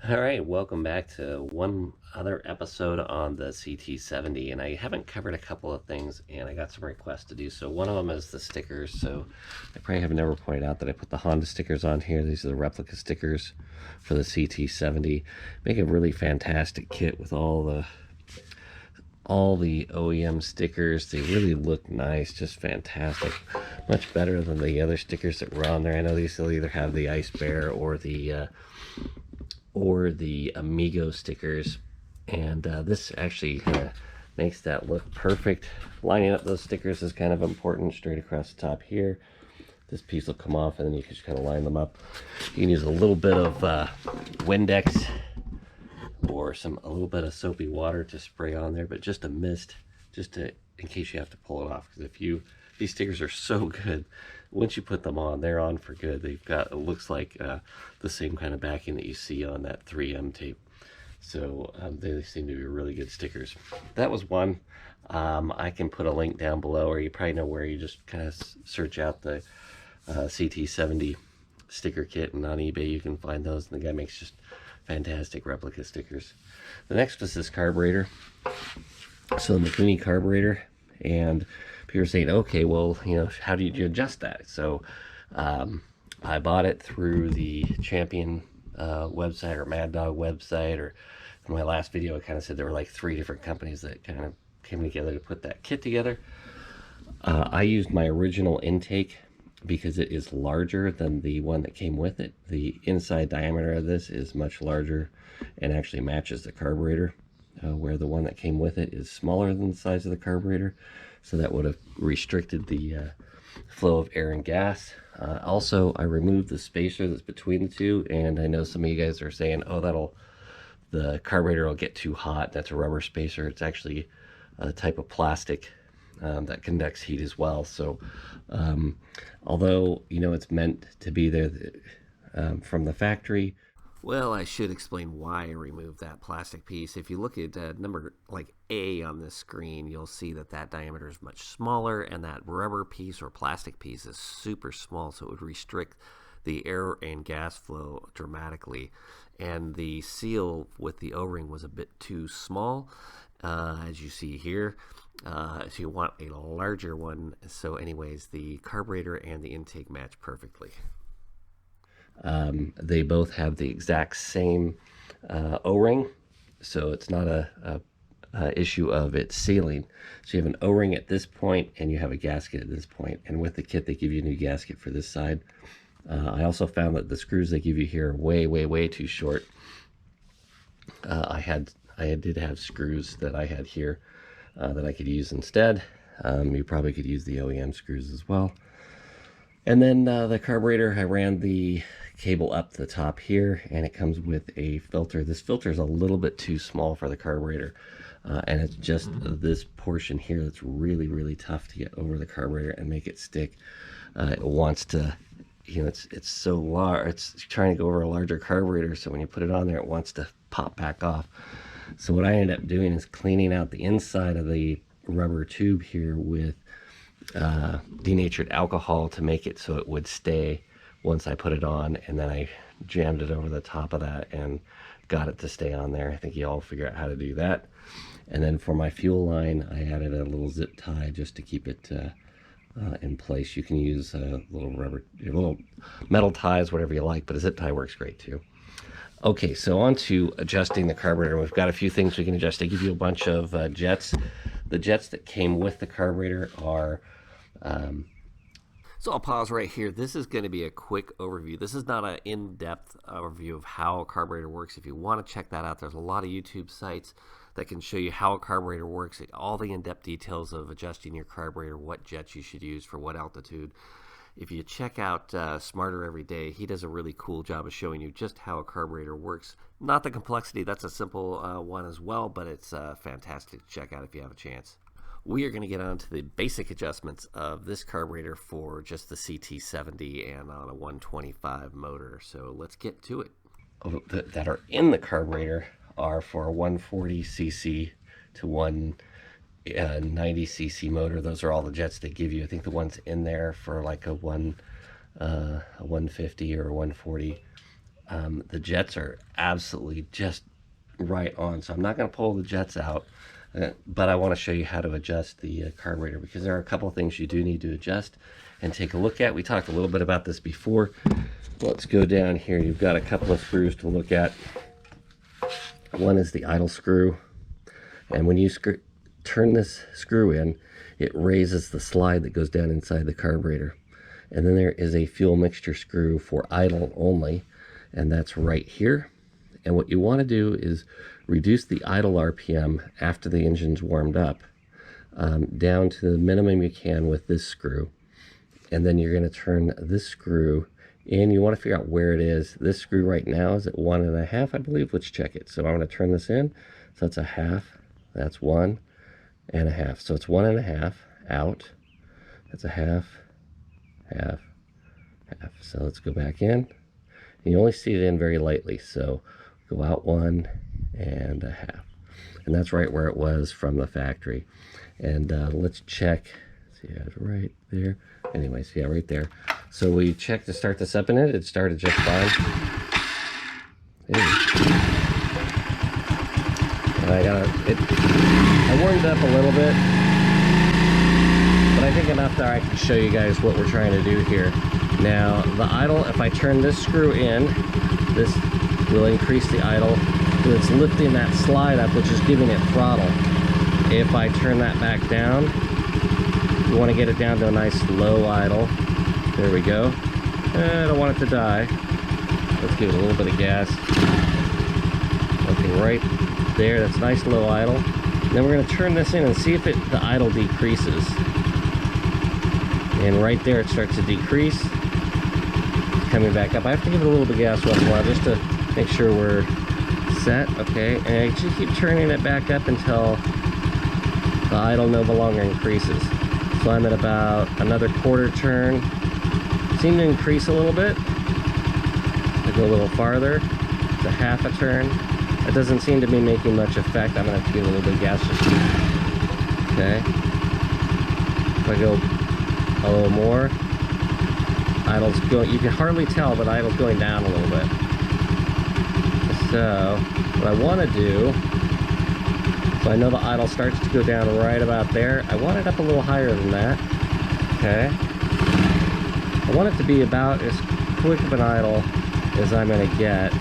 All right, welcome back to one other episode on the CT70, and I haven't covered a couple of things, and I got some requests to do. So one of them is the stickers. So I probably have never pointed out that I put the Honda stickers on here. These are the replica stickers for the CT70. Make a really fantastic kit with all the OEM stickers. They really look nice, just fantastic. Much better than the other stickers that were on there. I know these will either have the Ice Bear or the Amigo stickers, and this actually makes that look perfect. Lining up those stickers is kind of important. Straight across the top here, this piece will come off, and then you can just kind of line them up. You can use a little bit of Windex or a little bit of soapy water to spray on there, but just a mist, in case you have to pull it off. Because these stickers are so good, once you put them on, they're on for good. They've got, it looks like the same kind of backing that you see on that 3M tape. So they seem to be really good stickers. That was one. I can put a link down below, or you probably know where. You just kind of search out the CT70 sticker kit, and on eBay you can find those, and the guy makes just fantastic replica stickers. The next was this carburetor. So the Mikuni carburetor, and people are saying, okay, well, how do you adjust that? So I bought it through the Champion website, or Mad Dog website, or in my last video I kind of said there were like 3 different companies that kind of came together to put that kit together. I used my original intake because it is larger than the one that came with it. The inside diameter of this is much larger and actually matches the carburetor, where the one that came with it is smaller than the size of the carburetor. So that would have restricted the flow of air and gas. Also, I removed the spacer that's between the two, and I know some of you guys are saying, oh, the carburetor will get too hot. That's a rubber spacer. It's actually a type of plastic that conducts heat as well. So although it's meant to be there from the factory, well, I should explain why I removed that plastic piece. If you look at number like A on this screen, you'll see that diameter is much smaller, and that rubber piece or plastic piece is super small, so it would restrict the air and gas flow dramatically. And the seal with the O-ring was a bit too small, as you see here. So you want a larger one. So anyways, the carburetor and the intake match perfectly. They both have the exact same O-ring, so it's not a issue of it sealing. So you have an O-ring at this point, and you have a gasket at this point. And with the kit, they give you a new gasket for this side. I also found that the screws they give you here are way too short. I did have screws that I had here that I could use instead. You probably could use the OEM screws as well. And then the carburetor, I ran the cable up the top here, and it comes with a filter. This filter is a little bit too small for the carburetor, and it's just this portion here that's really tough to get over the carburetor and make it stick. It wants to, it's so large, it's trying to go over a larger carburetor, so when you put it on there, it wants to pop back off. So what I ended up doing is cleaning out the inside of the rubber tube here with denatured alcohol to make it so it would stay once I put it on, and then I jammed it over the top of that and got it to stay on there. I think you all figure out how to do that. And then for my fuel line, I added a little zip tie just to keep it in place. You can use little metal ties, whatever you like, but a zip tie works great too. Okay, so on to adjusting the carburetor. We've got a few things we can adjust. They give you a bunch of jets. The jets that came with the carburetor are... So I'll pause right here. This is going to be a quick overview. This is not an in-depth overview of how a carburetor works. If you want to check that out, there's a lot of YouTube sites that can show you how a carburetor works, all the in-depth details of adjusting your carburetor, what jets you should use for what altitude. If you check out Smater EveryDay, he does a really cool job of showing you just how a carburetor works. Not the complexity, that's a simple one as well, but it's fantastic to check out if you have a chance. We are going to get on to the basic adjustments of this carburetor for just the CT70 and on a 125 motor. So let's get to it. That are in the carburetor are for a 140cc to 190cc motor. Those are all the jets they give you. I think the ones in there for like a 150 or 140 The jets are absolutely just right on, so I'm not going to pull the jets out, but I want to show you how to adjust the carburetor, because there are a couple of things you do need to adjust and take a look at. We talked a little bit about this before. Let's go down here. You've got a couple of screws to look at. One is the idle screw, and when you turn this screw in, it raises the slide that goes down inside the carburetor. And then there is a fuel mixture screw for idle only, and that's right here. And what you want to do is reduce the idle RPM after the engine's warmed up down to the minimum you can with this screw. And then you're going to turn this screw in. You want to figure out where it is. This screw right now is at 1.5, I believe. Let's check it. So I'm going to turn this in. So that's a half. That's 1.5. So it's 1.5 out. That's a half, half, half. So let's go back in. And you only see it in very lightly. So go out 1.5. And that's right where it was from the factory. And let's check. See, it's right there. Anyways, yeah, right there. So we checked to start this up in it. It started just fine. And I warmed up a little bit, but I think enough that I can show you guys what we're trying to do here. Now, the idle, if I turn this screw in, this will increase the idle. So it's lifting that slide up, which is giving it throttle. If I turn that back down, you want to get it down to a nice low idle. There we go. I don't want it to die. Let's give it a little bit of gas. Okay, right there. That's nice low idle. And then we're going to turn this in and see if the idle decreases. And right there it starts to decrease. Coming back up. I have to give it a little bit of gas once in a while just to make sure we're set. Okay, and I just keep turning it back up until the idle no longer increases. So I'm at about another quarter turn. Seem to increase a little bit. I go a little farther to half a turn. It doesn't seem to be making much effect. I'm gonna have to give a little bit of gas. Okay. If I go a little more, idle's going. You can hardly tell, but idle's going down a little bit. So what I want to do, so I know the idle starts to go down right about there. I want it up a little higher than that. Okay. I want it to be about as quick of an idle as I'm going to get.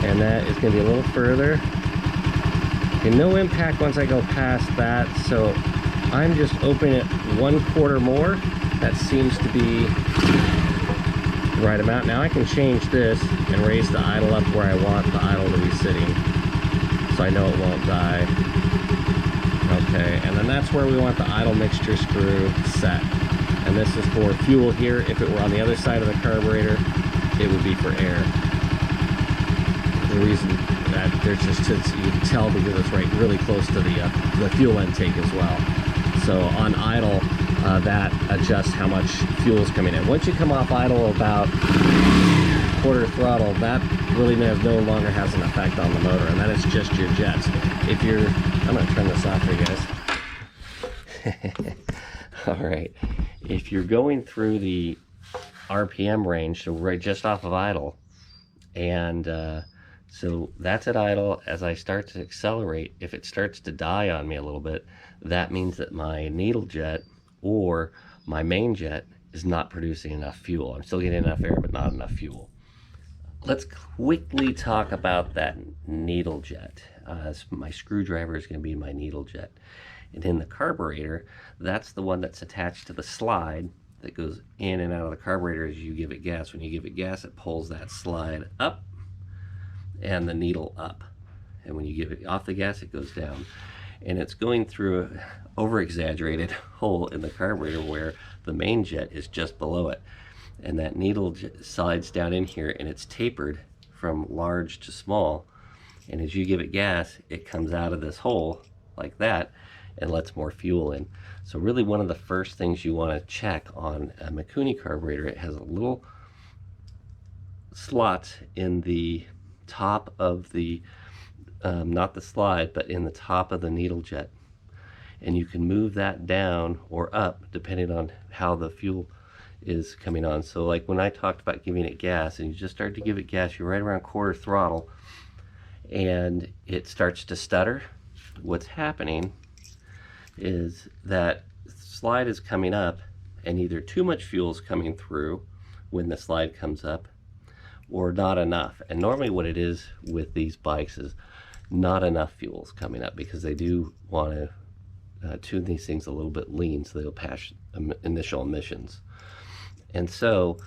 And that is going to be a little further. Okay, no impact once I go past that. So I'm just opening it 1/4 more. That seems to be the right amount. Now I can change this and raise the idle up where I want the idle to be sitting, so I know it won't die. Okay, and then that's where we want the idle mixture screw set. And this is for fuel here. If it were on the other side of the carburetor, it would be for air. The reason that there's just, you can tell because it's right really close to the fuel intake as well. So on idle, that adjusts how much fuel is coming in. Once you come off idle about quarter throttle, that really no longer has an effect on the motor, and that is just your jets. If you're, I'm going to turn this off for you guys. All right. If you're going through the RPM range, so right just off of idle, and so that's at idle. As I start to accelerate, if it starts to die on me a little bit, that means that my needle jet or my main jet is not producing enough fuel. I'm still getting enough air, but not enough fuel. Let's quickly talk about that needle jet. My screwdriver is going to be my needle jet. And in the carburetor, that's the one that's attached to the slide that goes in and out of the carburetor as you give it gas. When you give it gas, it pulls that slide up and the needle up. And when you give it off the gas, it goes down. And it's going through an over-exaggerated hole in the carburetor where the main jet is just below it. And that needle slides down in here, and it's tapered from large to small. And as you give it gas, it comes out of this hole like that and lets more fuel in. So really one of the first things you want to check on a Mikuni carburetor, it has a little slot in the top of the, not the slide, but in the top of the needle jet. And you can move that down or up depending on how the fuel is coming on. So like when I talked about giving it gas and you just start to give it gas, you're right around quarter throttle and it starts to stutter, what's happening is that slide is coming up and either too much fuel is coming through when the slide comes up or not enough. And normally what it is with these bikes is not enough fuel is coming up, because they do want to tune these things a little bit lean so they'll pass initial emissions. And so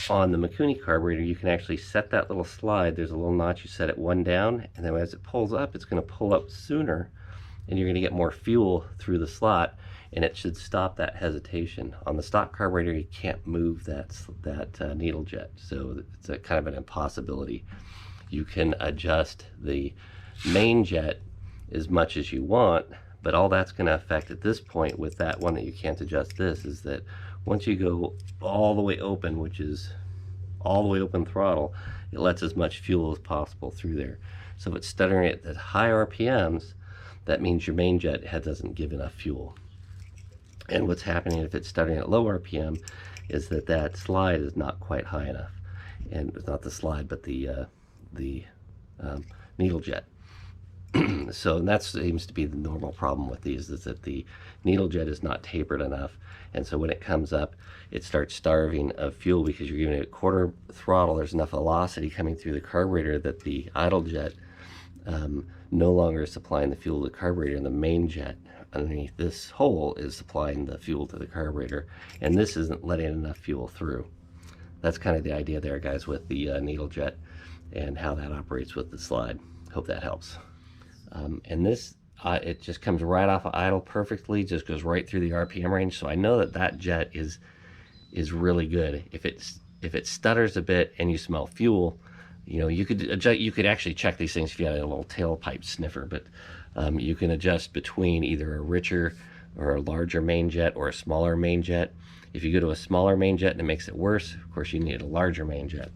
on the Mikuni carburetor, you can actually set that little slide. There's a little notch, you set it one down, and then as it pulls up, it's going to pull up sooner and you're going to get more fuel through the slot, and it should stop that hesitation. On the stock carburetor, you can't move that needle jet, so it's a kind of an impossibility. You can adjust the main jet as much as you want, but all that's going to affect at this point with that one that you can't adjust this is that once you go all the way open, which is all the way open throttle, it lets as much fuel as possible through there. So if it's stuttering at high RPMs, that means your main jet doesn't give enough fuel. And what's happening if it's stuttering at low RPM is that slide is not quite high enough. And it's not the slide, but the needle jet. So that seems to be the normal problem with these, is that the needle jet is not tapered enough, and so when it comes up it starts starving of fuel because you're giving it quarter throttle. There's enough velocity coming through the carburetor that the idle jet no longer is supplying the fuel to the carburetor, and the main jet underneath this hole is supplying the fuel to the carburetor, and this isn't letting enough fuel through. That's kind of the idea there, guys, with the needle jet and how that operates with the slide. Hope that helps. And this, it just comes right off of idle perfectly, just goes right through the RPM range. So I know that jet is really good. If it stutters a bit and you smell fuel, you know, you could adjust. You could actually check these things if you had a little tailpipe sniffer, but you can adjust between either a richer or a larger main jet or a smaller main jet. If you go to a smaller main jet and it makes it worse, of course you need a larger main jet.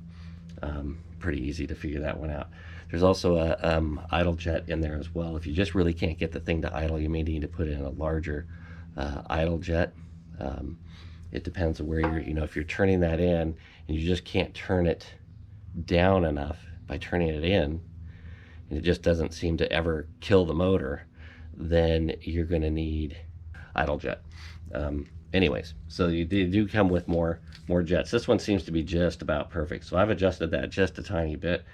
Pretty easy to figure that one out. There's also a idle jet in there as well. If you just really can't get the thing to idle, you may need to put in a larger idle jet. It depends on where if you're turning that in and you just can't turn it down enough by turning it in, and it just doesn't seem to ever kill the motor, then you're going to need idle jet. Anyways, so they do come with more jets. This one seems to be just about perfect, so I've adjusted that just a tiny bit,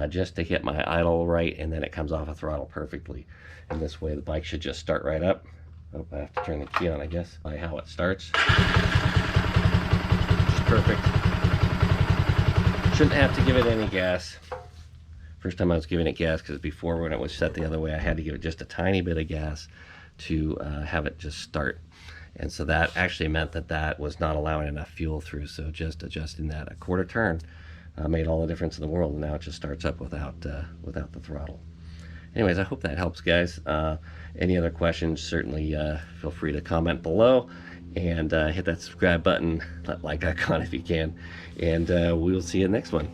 just to get my idle right, and then it comes off a throttle perfectly. And this way the bike should just start right up. Oh, I have to turn the key on, I guess, by how it starts. Just perfect. Shouldn't have to give it any gas. First time I was giving it gas, because before when it was set the other way, I had to give it just a tiny bit of gas to have it just start. And so that actually meant that was not allowing enough fuel through. So just adjusting that a quarter turn made all the difference in the world. And now it just starts up without the throttle. Anyways, I hope that helps, guys. Any other questions, certainly feel free to comment below, and hit that subscribe button, that like icon if you can, and we'll see you in the next one.